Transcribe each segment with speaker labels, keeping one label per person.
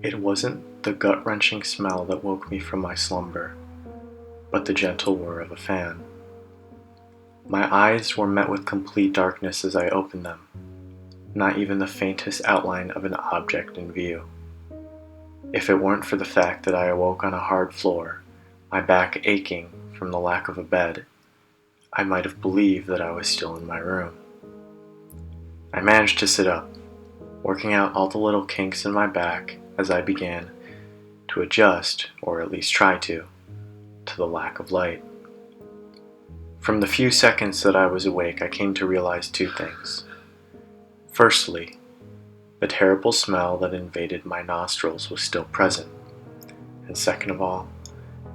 Speaker 1: It wasn't the gut-wrenching smell that woke me from my slumber, but the gentle whir of a fan. My eyes were met with complete darkness as I opened them, not even the faintest outline of an object in view. If it weren't for the fact that I awoke on a hard floor, my back aching from the lack of a bed, I might have believed that I was still in my room. I managed to sit up, working out all the little kinks in my back as I began to adjust, or at least try to the lack of light. From the few seconds that I was awake, I came to realize two things. Firstly, the terrible smell that invaded my nostrils was still present, and second of all,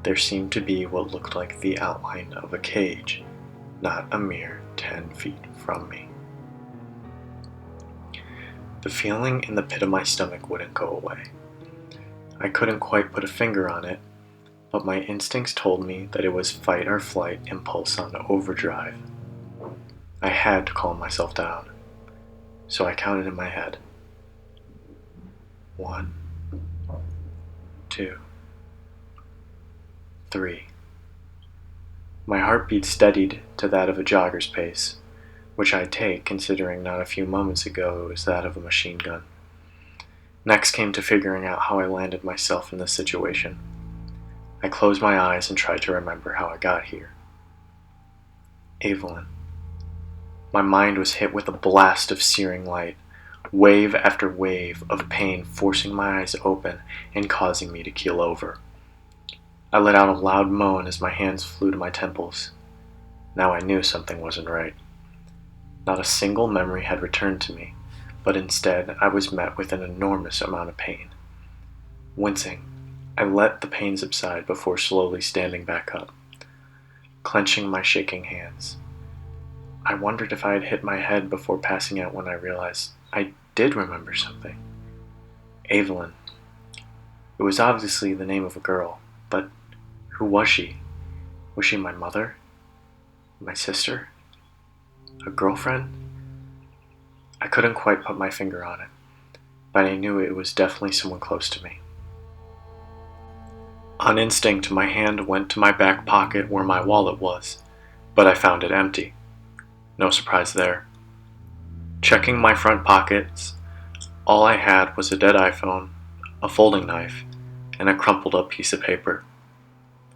Speaker 1: there seemed to be what looked like the outline of a cage, not a mere 10 feet from me. The feeling in the pit of my stomach wouldn't go away. I couldn't quite put a finger on it, but my instincts told me that it was fight or flight impulse on overdrive. I had to calm myself down, so I counted in my head. 1, 2, 3. My heartbeat steadied to that of a jogger's pace, which I'd take considering not a few moments ago it was that of a machine gun. Next came to figuring out how I landed myself in this situation. I closed my eyes and tried to remember how I got here. Evelyn. My mind was hit with a blast of searing light, wave after wave of pain forcing my eyes open and causing me to keel over. I let out a loud moan as my hands flew to my temples. Now I knew something wasn't right. Not a single memory had returned to me, but instead I was met with an enormous amount of pain. Wincing, I let the pain subside before slowly standing back up, clenching my shaking hands. I wondered if I had hit my head before passing out when I realized I did remember something. Evelyn. It was obviously the name of a girl, but who was she? Was she my mother? My sister? A girlfriend? I couldn't quite put my finger on it, but I knew it was definitely someone close to me. On instinct, my hand went to my back pocket where my wallet was, but I found it empty. No surprise there. Checking my front pockets, all I had was a dead iPhone, a folding knife, and a crumpled up piece of paper.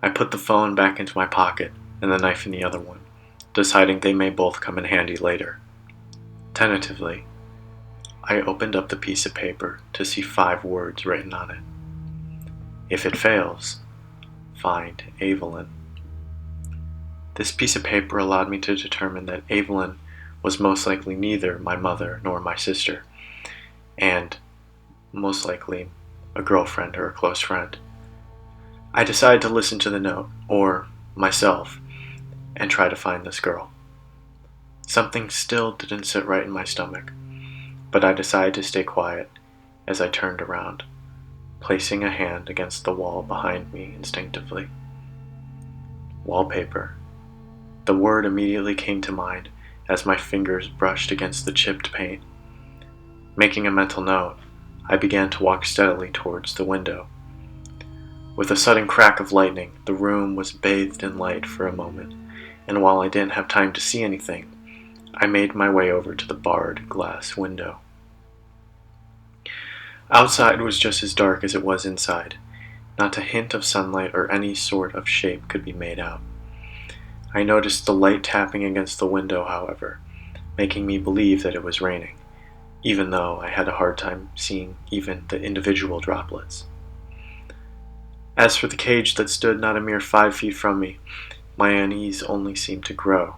Speaker 1: I put the phone back into my pocket and the knife in the other one, deciding they may both come in handy later. Tentatively, I opened up the piece of paper to see 5 words written on it. If it fails, find Evelyn. This piece of paper allowed me to determine that Evelyn was most likely neither my mother nor my sister, and most likely a girlfriend or a close friend. I decided to listen to the note, or myself, and try to find this girl. Something still didn't sit right in my stomach, but I decided to stay quiet as I turned around, placing a hand against the wall behind me instinctively. Wallpaper. The word immediately came to mind as my fingers brushed against the chipped paint. Making a mental note, I began to walk steadily towards the window. With a sudden crack of lightning, the room was bathed in light for a moment, and while I didn't have time to see anything, I made my way over to the barred glass window. Outside was just as dark as it was inside. Not a hint of sunlight or any sort of shape could be made out. I noticed the light tapping against the window, however, making me believe that it was raining, even though I had a hard time seeing even the individual droplets. As for the cage that stood not a mere 5 feet from me, my unease only seemed to grow.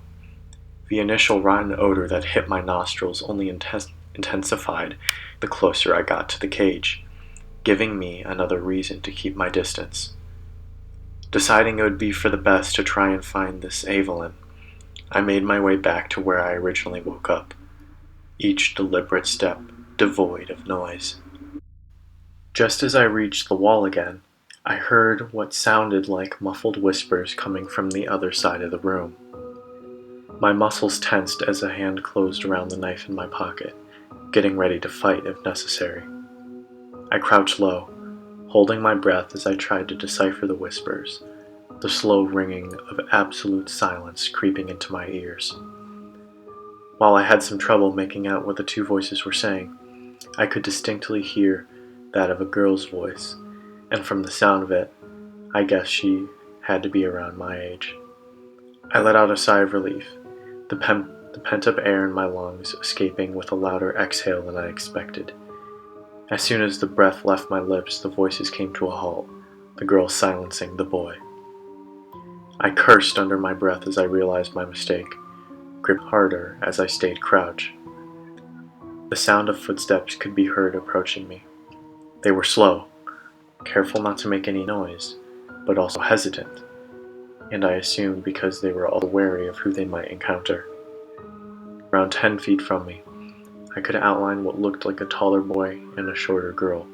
Speaker 1: The initial rotten odor that hit my nostrils only intensified the closer I got to the cage, giving me another reason to keep my distance. Deciding it would be for the best to try and find this Evelyn, I made my way back to where I originally woke up, each deliberate step devoid of noise. Just as I reached the wall again, I heard what sounded like muffled whispers coming from the other side of the room. My muscles tensed as a hand closed around the knife in my pocket, getting ready to fight if necessary. I crouched low, holding my breath as I tried to decipher the whispers, the slow ringing of absolute silence creeping into my ears. While I had some trouble making out what the two voices were saying, I could distinctly hear that of a girl's voice, and from the sound of it, I guessed she had to be around my age. I let out a sigh of relief, the pent-up air in my lungs escaping with a louder exhale than I expected. As soon as the breath left my lips, the voices came to a halt, the girl silencing the boy. I cursed under my breath as I realized my mistake, gripped harder as I stayed crouched. The sound of footsteps could be heard approaching me. They were slow, careful not to make any noise, but also hesitant, and I assumed because they were all wary of who they might encounter. Around 10 feet from me, I could outline what looked like a taller boy and a shorter girl,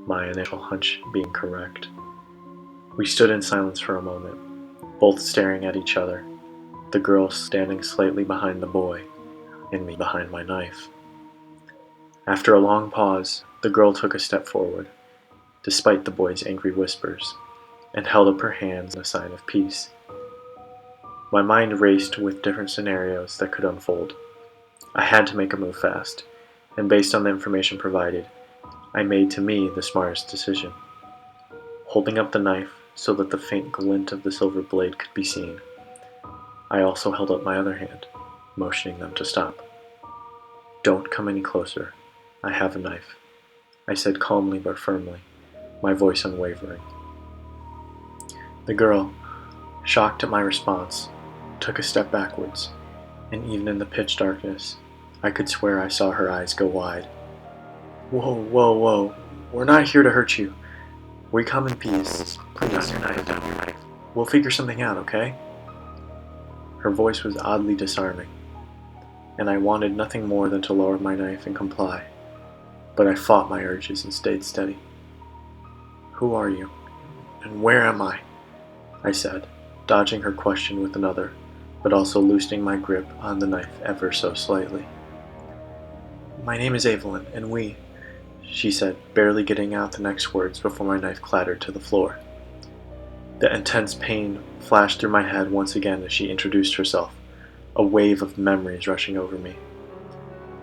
Speaker 1: my initial hunch being correct. We stood in silence for a moment, both staring at each other, the girl standing slightly behind the boy, and me behind my knife. After a long pause, the girl took a step forward, despite the boy's angry whispers, and held up her hands in a sign of peace. My mind raced with different scenarios that could unfold. I had to make a move fast, and based on the information provided, I made to me the smartest decision. Holding up the knife so that the faint glint of the silver blade could be seen, I also held up my other hand, motioning them to stop. "Don't come any closer. I have a knife," I said calmly but firmly, my voice unwavering. The girl, shocked at my response, took a step backwards, and even in the pitch darkness, I could swear I saw her eyes go wide. "Whoa, whoa, whoa. We're not here to hurt you. We come in peace. Put down your knife. We'll figure something out, okay?" Her voice was oddly disarming, and I wanted nothing more than to lower my knife and comply, but I fought my urges and stayed steady. "Who are you? And where am I?" I said, dodging her question with another, but also loosening my grip on the knife ever so slightly. "My name is Evelyn, and she said, barely getting out the next words before my knife clattered to the floor. The intense pain flashed through my head once again as she introduced herself, a wave of memories rushing over me.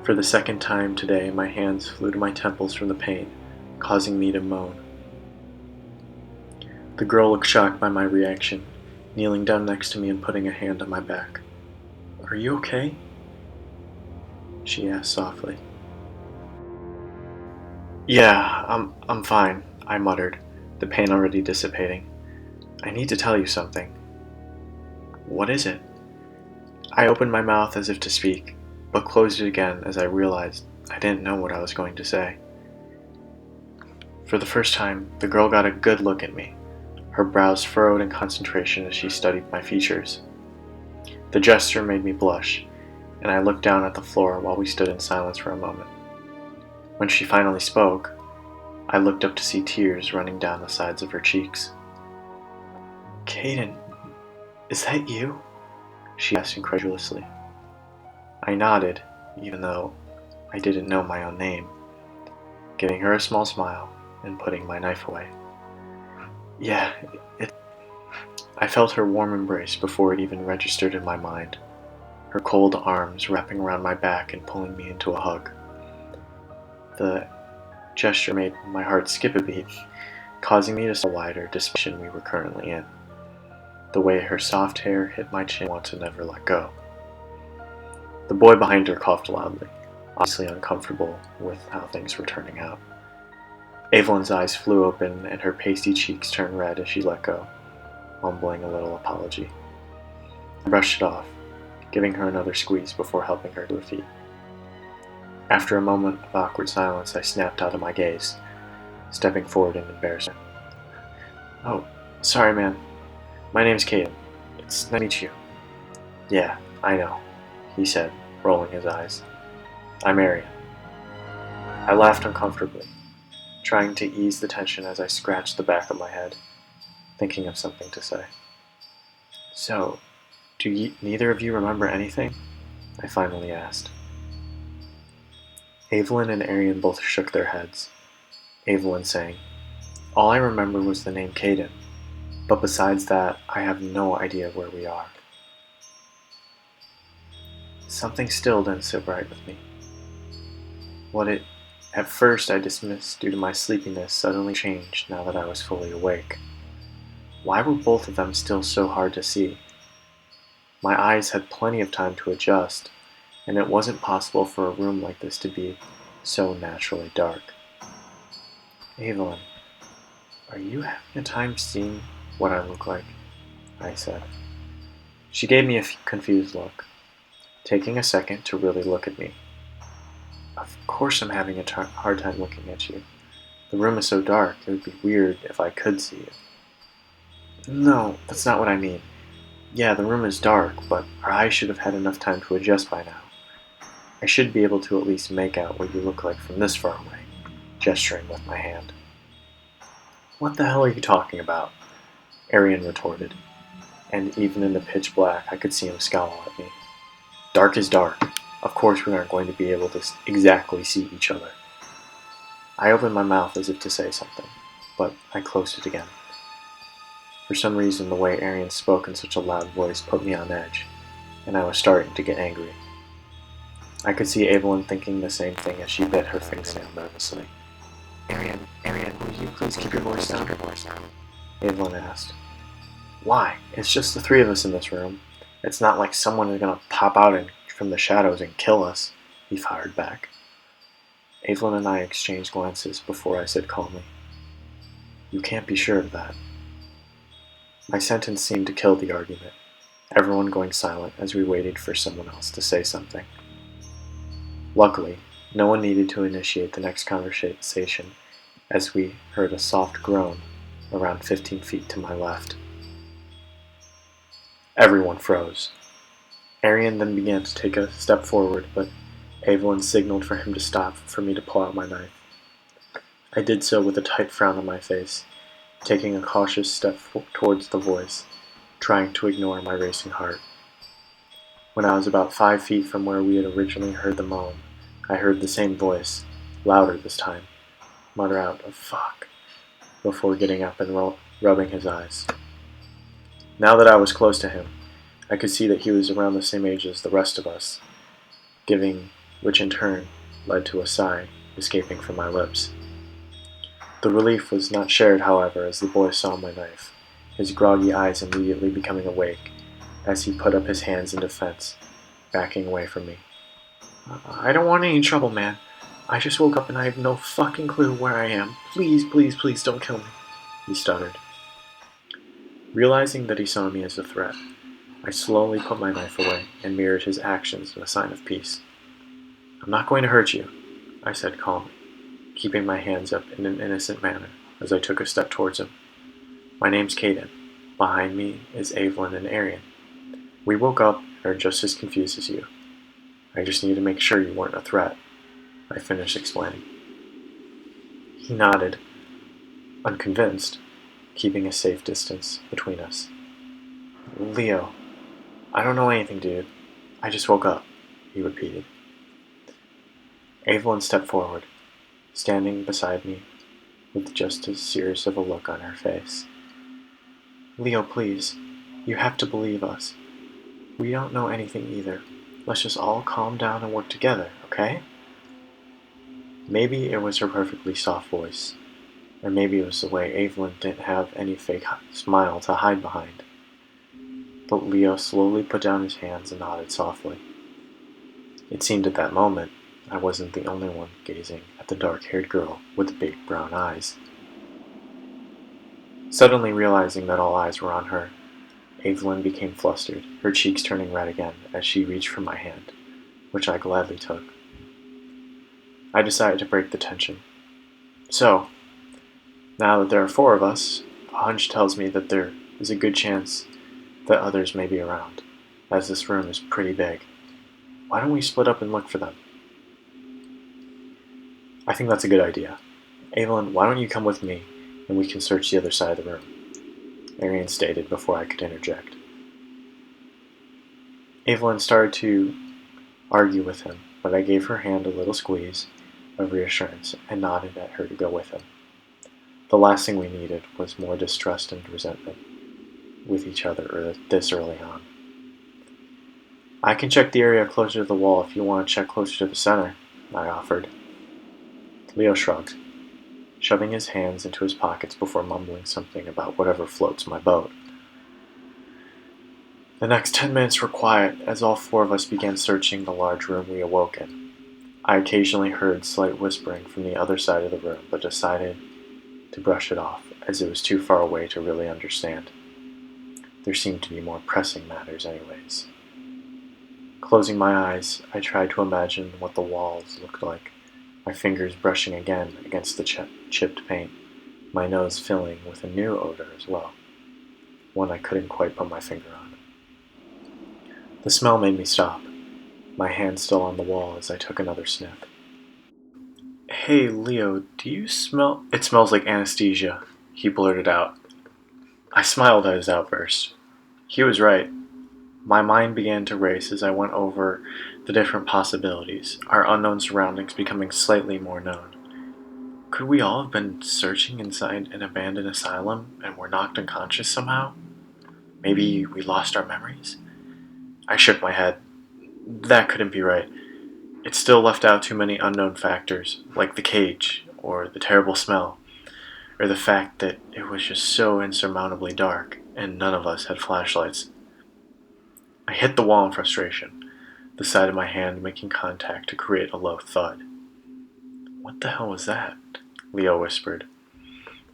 Speaker 1: For the second time today, my hands flew to my temples from the pain, causing me to moan. The girl looked shocked by my reaction, kneeling down next to me and putting a hand on my back. "Are you okay?" she asked softly. "Yeah, I'm fine," I muttered, the pain already dissipating. "I need to tell you something." "What is it?" I opened my mouth as if to speak, but closed it again as I realized I didn't know what I was going to say. For the first time, the girl got a good look at me, her brows furrowed in concentration as she studied my features. The gesture made me blush, and I looked down at the floor while we stood in silence for a moment. When she finally spoke, I looked up to see tears running down the sides of her cheeks. "Caden, is that you?" she asked incredulously. I nodded, even though I didn't know my own name, giving her a small smile and putting my knife away. "Yeah, I felt her warm embrace before it even registered in my mind, her cold arms wrapping around my back and pulling me into a hug. The gesture made my heart skip a beat, causing me to see a wider discussion we were currently in. The way her soft hair hit my chin, I want to never let go. The boy behind her coughed loudly, obviously uncomfortable with how things were turning out. Evelyn's eyes flew open and her pasty cheeks turned red as she let go, mumbling a little apology. I brushed it off, giving her another squeeze before helping her to her feet. After a moment of awkward silence, I snapped out of my gaze, stepping forward in embarrassment. "Oh, sorry, man. My name's Caden. It's nice to meet you." "Yeah, I know," he said, rolling his eyes. "I'm Arian." I laughed uncomfortably, trying to ease the tension as I scratched the back of my head, thinking of something to say. "So, do neither of you remember anything?" I finally asked. Evelyn and Arian both shook their heads, Evelyn saying, All I remember was the name Caden, but besides that, I have no idea where we are. Something still didn't sit right with me. What it at first I dismissed due to my sleepiness suddenly changed now that I was fully awake. Why were both of them still so hard to see? My eyes had plenty of time to adjust, and it wasn't possible for a room like this to be so naturally dark. Evelyn, are you having a time seeing what I look like? I said. She gave me a confused look, taking a second to really look at me. Of course I'm having a hard time looking at you. The room is so dark, it would be weird if I could see you. No, that's not what I mean. Yeah, the room is dark, but our eyes should have had enough time to adjust by now. I should be able to at least make out what you look like from this far away, gesturing with my hand. What the hell are you talking about? Arian retorted, and even in the pitch black I could see him scowl at me. Dark is dark. Of course we aren't going to be able to exactly see each other. I opened my mouth as if to say something, but I closed it again. For some reason, the way Arian spoke in such a loud voice put me on edge, and I was starting to get angry. I could see Evelyn thinking the same thing as she bit her fingernail nervously. Arian, will you please keep your voice down? Evelyn asked. Why? It's just the three of us in this room. It's not like someone is going to pop out from the shadows and kill us, he fired back. Evelyn and I exchanged glances before I said calmly, You can't be sure of that. My sentence seemed to kill the argument, everyone going silent as we waited for someone else to say something. Luckily, no one needed to initiate the next conversation as we heard a soft groan around 15 feet to my left. Everyone froze. Arian then began to take a step forward, but Evelyn signaled for him to stop for me to pull out my knife. I did so with a tight frown on my face, taking a cautious step towards the voice, trying to ignore my racing heart. When I was about 5 feet from where we had originally heard the moan, I heard the same voice, louder this time, mutter out a fuck, before getting up and rubbing his eyes. Now that I was close to him, I could see that he was around the same age as the rest of us, which in turn led to a sigh escaping from my lips. The relief was not shared, however, as the boy saw my knife, his groggy eyes immediately becoming awake as he put up his hands in defense, backing away from me. I don't want any trouble, man. I just woke up and I have no fucking clue where I am. Please, please, please don't kill me, he stuttered. Realizing that he saw me as a threat, I slowly put my knife away and mirrored his actions in a sign of peace. I'm not going to hurt you, I said calmly, keeping my hands up in an innocent manner as I took a step towards him. My name's Caden. Behind me is Evelyn and Arian. We woke up and are just as confused as you. I just need to make sure you weren't a threat, I finished explaining. He nodded, unconvinced, keeping a safe distance between us. Leo, I don't know anything, dude. I just woke up, he repeated. Evelyn stepped forward, standing beside me with just as serious of a look on her face. Leo, please, you have to believe us. We don't know anything either. Let's just all calm down and work together, okay? Maybe it was her perfectly soft voice, or maybe it was the way Evelyn didn't have any fake smile to hide behind. But Leo slowly put down his hands and nodded softly. It seemed at that moment I wasn't the only one gazing at the dark-haired girl with the big brown eyes. Suddenly realizing that all eyes were on her, Evelyn became flustered, her cheeks turning red again as she reached for my hand, which I gladly took. I decided to break the tension. So, now that there are 4 of us, a hunch tells me that there is a good chance that others may be around, as this room is pretty big. Why don't we split up and look for them? I think that's a good idea. Evelyn, why don't you come with me, and we can search the other side of the room? Arian stated before I could interject. Evelyn started to argue with him, but I gave her hand a little squeeze of reassurance and nodded at her to go with him. The last thing we needed was more distrust and resentment with each other this early on. I can check the area closer to the wall if you want to check closer to the center, I offered. Leo shrugged, shoving his hands into his pockets before mumbling something about whatever floats my boat. The next 10 minutes were quiet as all four of us began searching the large room we awoke in. I occasionally heard slight whispering from the other side of the room, but decided to brush it off, as it was too far away to really understand. There seemed to be more pressing matters anyways. Closing my eyes, I tried to imagine what the walls looked like, my fingers brushing again against the chipped paint, my nose filling with a new odor as well, one I couldn't quite put my finger on. The smell made me stop, my hand still on the wall as I took another sniff. "Hey, Leo, do you smell—" "It smells like anesthesia," he blurted out. I smiled at his outburst. He was right. My mind began to race as I went over the different possibilities, our unknown surroundings becoming slightly more known. Could we all have been searching inside an abandoned asylum and were knocked unconscious somehow? Maybe we lost our memories? I shook my head. That couldn't be right. It still left out too many unknown factors, like the cage, or the terrible smell, or the fact that it was just so insurmountably dark, and none of us had flashlights. I hit the wall in frustration, the side of my hand making contact to create a low thud. "What the hell was that?" Leo whispered.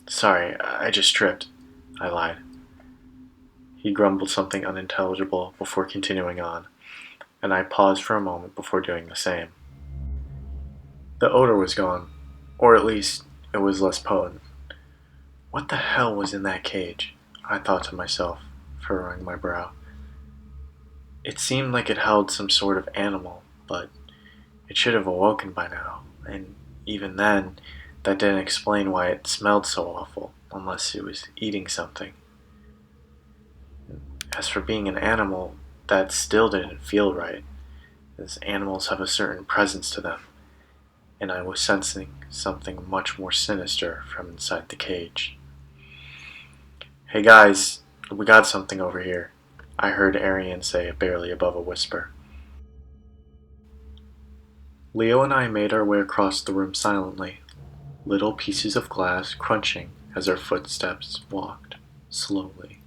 Speaker 1: "Sorry, I just tripped," I lied. He grumbled something unintelligible before continuing on, and I paused for a moment before doing the same. The odor was gone, or at least it was less potent. What the hell was in that cage? I thought to myself, furrowing my brow. It seemed like it held some sort of animal, but it should have awoken by now, and even then, that didn't explain why it smelled so awful, unless it was eating something. As for being an animal, that still didn't feel right, as animals have a certain presence to them, and I was sensing something much more sinister from inside the cage. "Hey guys, we got something over here," I heard Arian say barely above a whisper. Leo and I made our way across the room silently, little pieces of glass crunching as our footsteps walked slowly.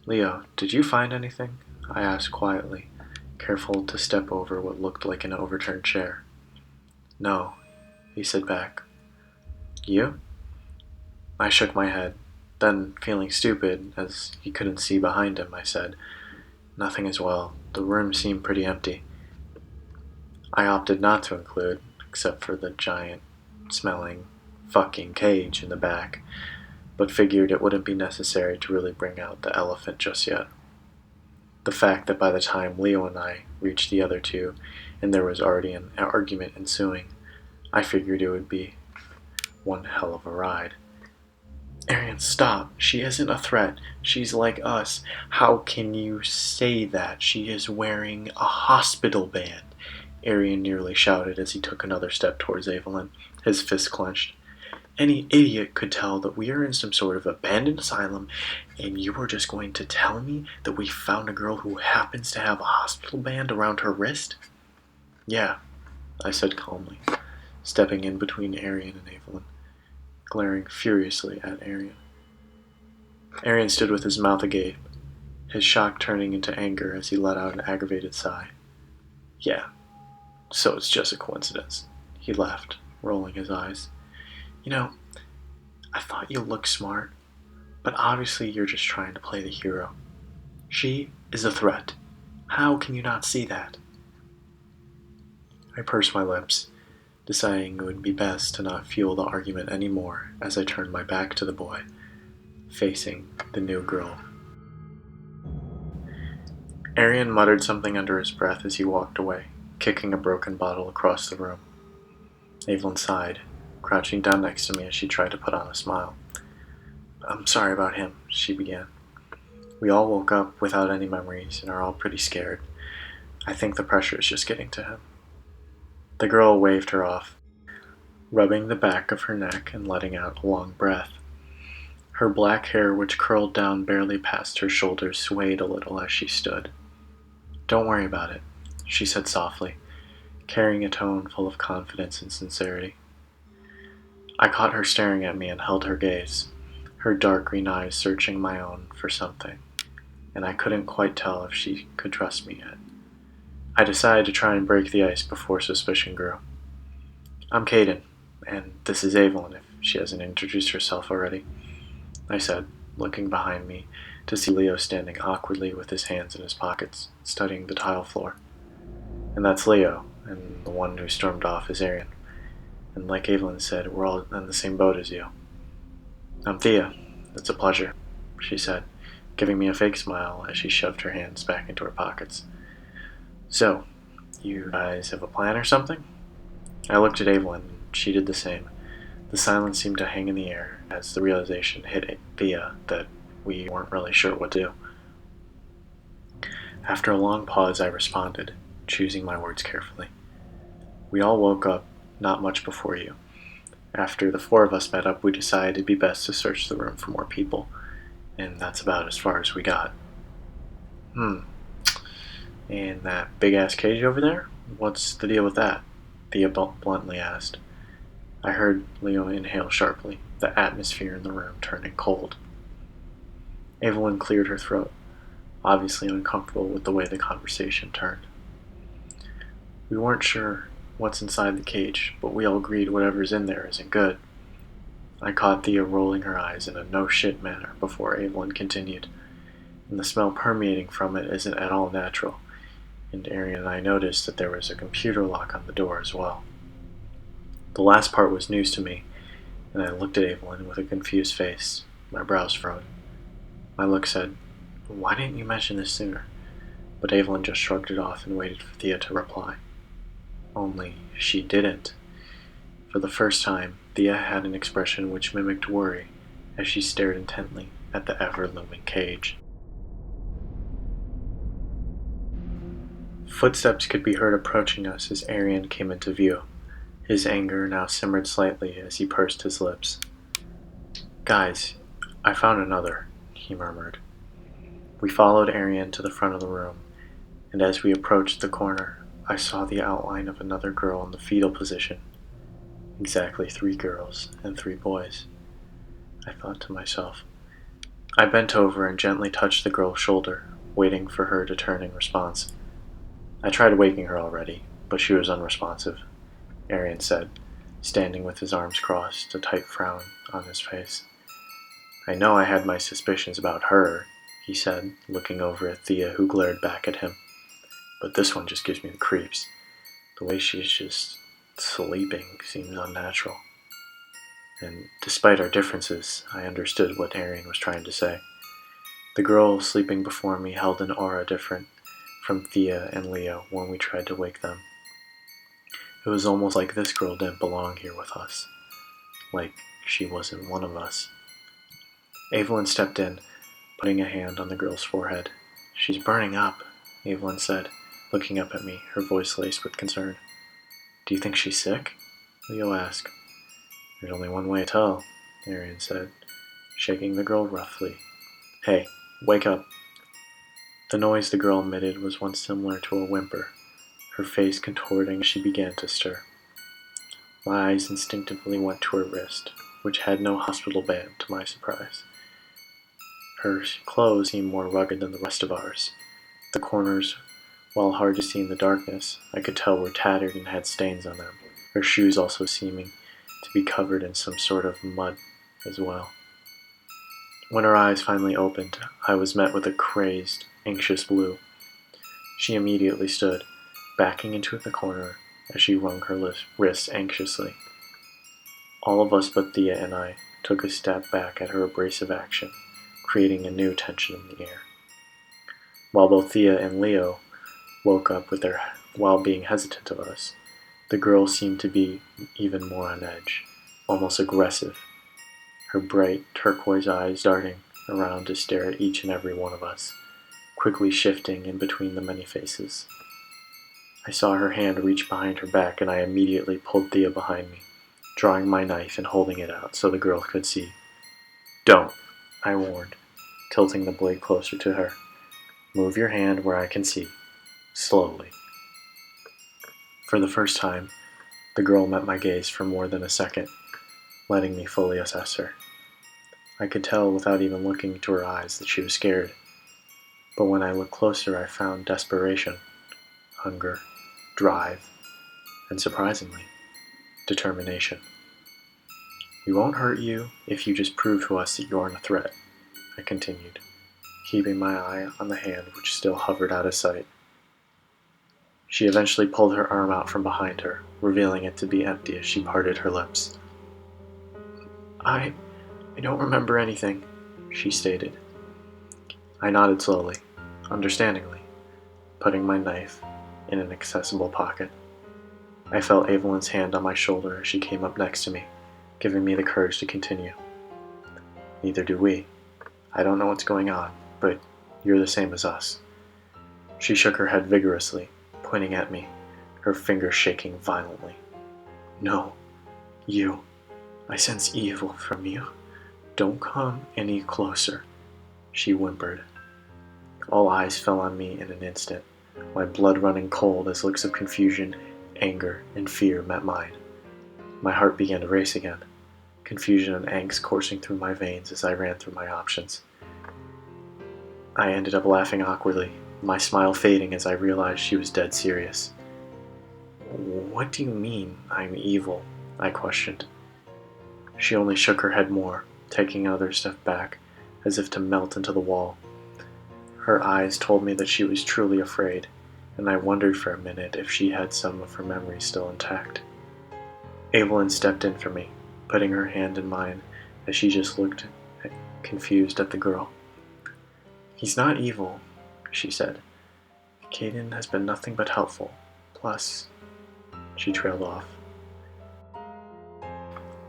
Speaker 1: "Leo, did you find anything?" I asked quietly, careful to step over what looked like an overturned chair. "No," he said back. "You?" I shook my head. Then, feeling stupid, as he couldn't see behind him, I said, "Nothing as well. The room seemed pretty empty." I opted not to include, except for the giant, smelling, fucking cage in the back, but figured it wouldn't be necessary to really bring out the elephant just yet. The fact that by the time Leo and I reached the other two, and there was already an argument ensuing, I figured it would be one hell of a ride. "Arian, stop. She isn't a threat. She's like us. How can you say that? She is wearing a hospital band," Arian nearly shouted as he took another step towards Evelyn, his fist clenched. "Any idiot could tell that we are in some sort of abandoned asylum, and you are just going to tell me that we found a girl who happens to have a hospital band around her wrist?" "Yeah," I said calmly, stepping in between Arian and Evelyn, glaring furiously at Arian. Arian stood with his mouth agape, his shock turning into anger as he let out an aggravated sigh. "Yeah, so it's just a coincidence," he laughed, rolling his eyes. "You know, I thought you looked smart, but obviously you're just trying to play the hero. She is a threat. How can you not see that?" I pursed my lips, deciding it would be best to not fuel the argument anymore as I turned my back to the boy, facing the new girl. Arian muttered something under his breath as he walked away, kicking a broken bottle across the room. Evelyn sighed, crouching down next to me as she tried to put on a smile. "I'm sorry about him," she began. "We all woke up without any memories and are all pretty scared. I think the pressure is just getting to him." The girl waved her off. rubbing the back of her neck and letting out a long breath. Her black hair, which curled down barely past her shoulders, swayed a little as she stood. "Don't worry about it," she said softly, carrying a tone full of confidence and sincerity. I caught her staring at me and held her gaze, her dark green eyes searching my own for something, and I couldn't quite tell if she could trust me yet. I decided to try and break the ice before suspicion grew. "I'm Caden, and this is Evelyn, if she hasn't introduced herself already," I said, looking behind me to see Leo standing awkwardly with his hands in his pockets, studying the tile floor. "And that's Leo, and the one who stormed off is Arian. And like Evelyn said, we're all in the same boat as you." "I'm Thea. It's a pleasure," she said, giving me a fake smile as she shoved her hands back into her pockets. "So, you guys have a plan or something?" I looked at Evelyn, and she did the same. The silence seemed to hang in the air as the realization hit Thea that we weren't really sure what to do. After a long pause, I responded, choosing my words carefully. "We all woke up not much before you. After the four of us met up, we decided it'd be best to search the room for more people, and that's about as far as we got." "Hmm. And that big-ass cage over there? What's the deal with that?" Thea bluntly asked. I heard Leo inhale sharply, the atmosphere in the room turning cold. Evelyn cleared her throat, obviously uncomfortable with the way the conversation turned. "We weren't sure what's inside the cage, but we all agreed whatever's in there isn't good." I caught Thea rolling her eyes in a no-shit manner before Evelyn continued, "And the smell permeating from it isn't at all natural, and Arian and I noticed that there was a computer lock on the door as well." The last part was news to me, and I looked at Evelyn with a confused face, my brows furrowed. My look said, "Why didn't you mention this sooner?" But Evelyn just shrugged it off and waited for Thea to reply. Only she didn't. For the first time, Thea had an expression which mimicked worry as she stared intently at the ever-looming cage. Footsteps could be heard approaching us as Arian came into view. His anger now simmered slightly as he pursed his lips. "Guys, I found another," he murmured. We followed Arian to the front of the room, and as we approached the corner, I saw the outline of another girl in the fetal position. Exactly 3 girls and 3 boys, I thought to myself. I bent over and gently touched the girl's shoulder, waiting for her to turn in response. "I tried waking her already, but she was unresponsive," Arian said, standing with his arms crossed, a tight frown on his face. "I know I had my suspicions about her," he said, looking over at Thea, who glared back at him. "But this one just gives me the creeps. The way she's just sleeping seems unnatural." And despite our differences, I understood what Arian was trying to say. The girl sleeping before me held an aura different from Thea and Leo when we tried to wake them. It was almost like this girl didn't belong here with us, like she wasn't one of us. Evelyn stepped in, putting a hand on the girl's forehead. "She's burning up," Evelyn said, looking up at me, her voice laced with concern. "Do you think she's sick?" Leo asked. "There's only one way to tell," Arian said, shaking the girl roughly. "Hey, wake up." The noise the girl emitted was one similar to a whimper, her face contorting as she began to stir. My eyes instinctively went to her wrist, which had no hospital band, to my surprise. Her clothes seemed more rugged than the rest of ours. The corners, while hard to see in the darkness, I could tell were tattered and had stains on them, her shoes also seeming to be covered in some sort of mud as well. When her eyes finally opened, I was met with a crazed, anxious blue. She immediately stood, backing into the corner as she wrung her wrists anxiously. All of us but Thea and I took a step back at her abrasive action, creating a new tension in the air. While both Thea and Leo woke up while being hesitant of us, the girl seemed to be even more on edge, almost aggressive, her bright turquoise eyes darting around to stare at each and every one of us, quickly shifting in between the many faces. I saw her hand reach behind her back, and I immediately pulled Thea behind me, drawing my knife and holding it out so the girl could see. "Don't," I warned, tilting the blade closer to her. "Move your hand where I can see. Slowly." For the first time, the girl met my gaze for more than a second, letting me fully assess her. I could tell without even looking into her eyes that she was scared. But when I looked closer, I found desperation, hunger, drive, and surprisingly, determination. "We won't hurt you if you just prove to us that you aren't a threat," I continued, keeping my eye on the hand which still hovered out of sight. She eventually pulled her arm out from behind her, revealing it to be empty as she parted her lips. I don't remember anything," she stated. I nodded slowly, understandingly, putting my knife in an accessible pocket. I felt Evelyn's hand on my shoulder as she came up next to me, giving me the courage to continue. "Neither do we. I don't know what's going on, but you're the same as us." She shook her head vigorously, pointing at me, her fingers shaking violently. "No, you. I sense evil from you. Don't come any closer," she whimpered. All eyes fell on me in an instant, my blood running cold as looks of confusion, anger, and fear met mine. My heart began to race again, confusion and angst coursing through my veins as I ran through my options. I ended up laughing awkwardly, my smile fading as I realized she was dead serious. "What do you mean, I'm evil?" I questioned. She only shook her head more, taking another step back, as if to melt into the wall. Her eyes told me that she was truly afraid, and I wondered for a minute if she had some of her memories still intact. Evelyn stepped in for me, putting her hand in mine as she just looked confused at the girl. "He's not evil," she said. "Caden has been nothing but helpful. Plus," she trailed off,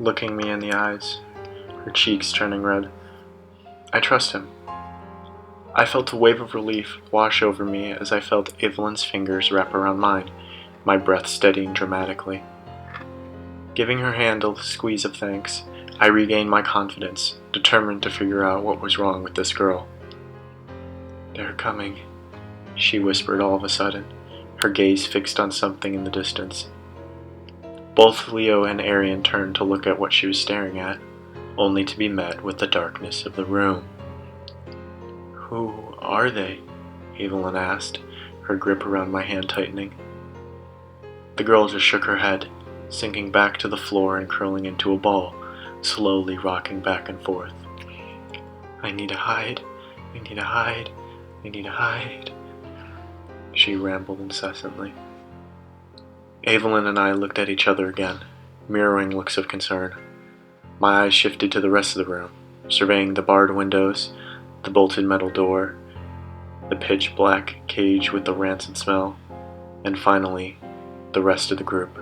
Speaker 1: looking me in the eyes, her cheeks turning red. "I trust him." I felt a wave of relief wash over me as I felt Evelyn's fingers wrap around mine, my breath steadying dramatically. Giving her hand a squeeze of thanks, I regained my confidence, determined to figure out what was wrong with this girl. "They're coming," she whispered all of a sudden, her gaze fixed on something in the distance. Both Leo and Arian turned to look at what she was staring at, only to be met with the darkness of the room. "Who are they?" Evelyn asked, her grip around my hand tightening. The girl just shook her head, sinking back to the floor and curling into a ball, slowly rocking back and forth. "I need to hide, I need to hide, I need to hide," she rambled incessantly. Evelyn and I looked at each other again, mirroring looks of concern. My eyes shifted to the rest of the room, surveying the barred windows, the bolted metal door, the pitch black cage with the rancid smell, and finally, the rest of the group.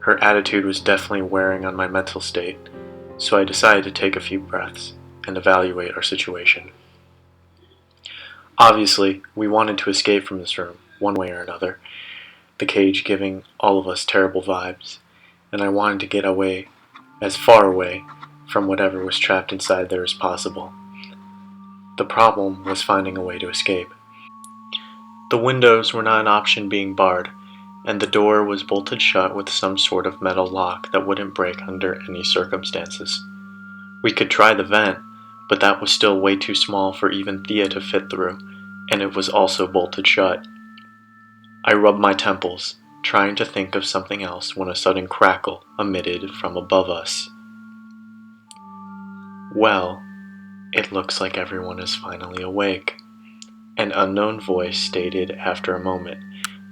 Speaker 1: Her attitude was definitely wearing on my mental state, so I decided to take a few breaths and evaluate our situation. Obviously, we wanted to escape from this room, one way or another, the cage giving all of us terrible vibes, and I wanted to get away, as far away, from whatever was trapped inside there as possible. The problem was finding a way to escape. The windows were not an option being barred, and the door was bolted shut with some sort of metal lock that wouldn't break under any circumstances. We could try the vent, but that was still way too small for even Thea to fit through, and it was also bolted shut. I rubbed my temples, trying to think of something else when a sudden crackle emitted from above us. "Well, it looks like everyone is finally awake," an unknown voice stated after a moment,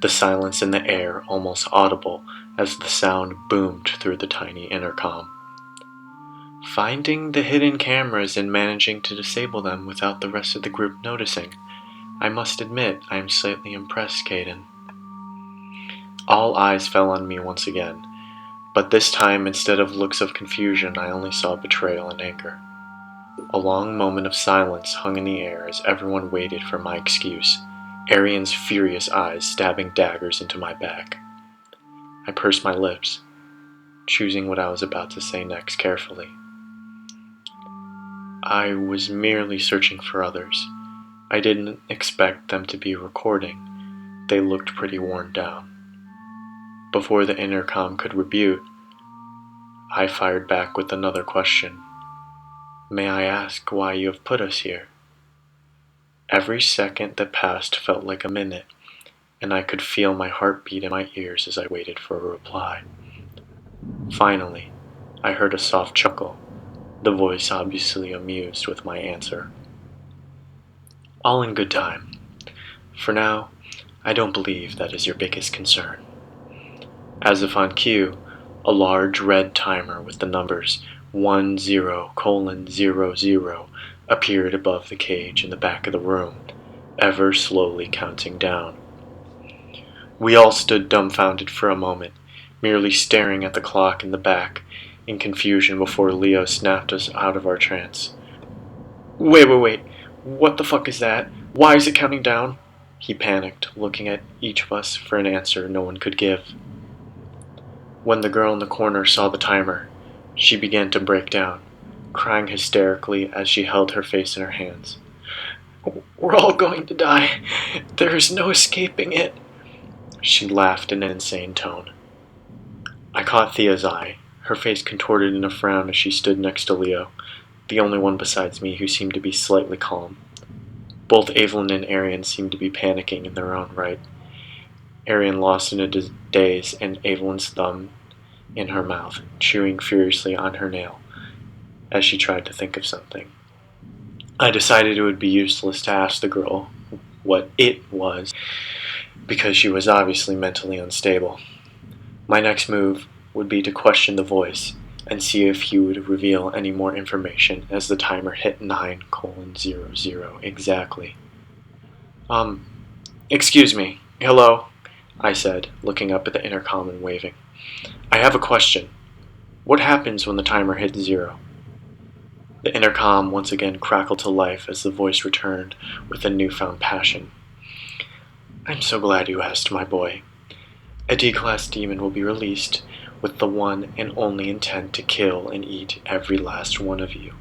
Speaker 1: the silence in the air almost audible as the sound boomed through the tiny intercom. "Finding the hidden cameras and managing to disable them without the rest of the group noticing. I must admit I am slightly impressed, Caden." All eyes fell on me once again, but this time instead of looks of confusion I only saw betrayal and anger. A long moment of silence hung in the air as everyone waited for my excuse, Arian's furious eyes stabbing daggers into my back. I pursed my lips. choosing what I was about to say next carefully. I was merely searching for others. I didn't expect them to be recording. They looked pretty worn down. Before the intercom could rebut, I fired back with another question. May I ask why you have put us here? Every second that passed felt like a minute, and I could feel my heart beat in my ears as I waited for a reply. Finally, I heard a soft chuckle, the voice obviously amused with my answer. All in good time. For now, I don't believe that is your biggest concern. As if on cue, a large red timer with the numbers 10:00 appeared above the cage in the back of the room, ever slowly counting down. We all stood dumbfounded for a moment, merely staring at the clock in the back, in confusion before Leo snapped us out of our trance. Wait. What the fuck is that? Why is it counting down? He panicked, looking at each of us for an answer no one could give. When the girl in the corner saw the timer, she began to break down, crying hysterically as she held her face in her hands. We're all going to die. There is no escaping it. She laughed in an insane tone. I caught Thea's eye, her face contorted in a frown as she stood next to Leo, the only one besides me who seemed to be slightly calm. Both Evelyn and Arian seemed to be panicking in their own right. Arian lost in a daze and Evelyn's thumb in her mouth, chewing furiously on her nail as she tried to think of something. I decided it would be useless to ask the girl what it was, because she was obviously mentally unstable. My next move would be to question the voice and see if he would reveal any more information as the timer hit 9:00 exactly. Excuse me. Hello, I said, looking up at the intercom and waving. I have a question. What happens when the timer hits 0? The intercom once again crackled to life as the voice returned with a newfound passion. I'm so glad you asked, my boy. A D-class demon will be released with the one and only intent to kill and eat every last one of you.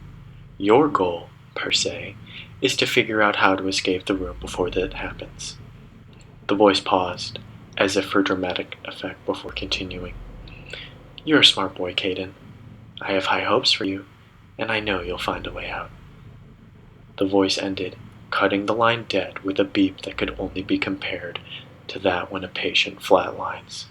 Speaker 1: Your goal, per se, is to figure out how to escape the room before that happens. The voice paused, as if for dramatic effect before continuing. You're a smart boy, Caden. I have high hopes for you, and I know you'll find a way out. The voice ended, cutting the line dead with a beep that could only be compared to that when a patient flatlines.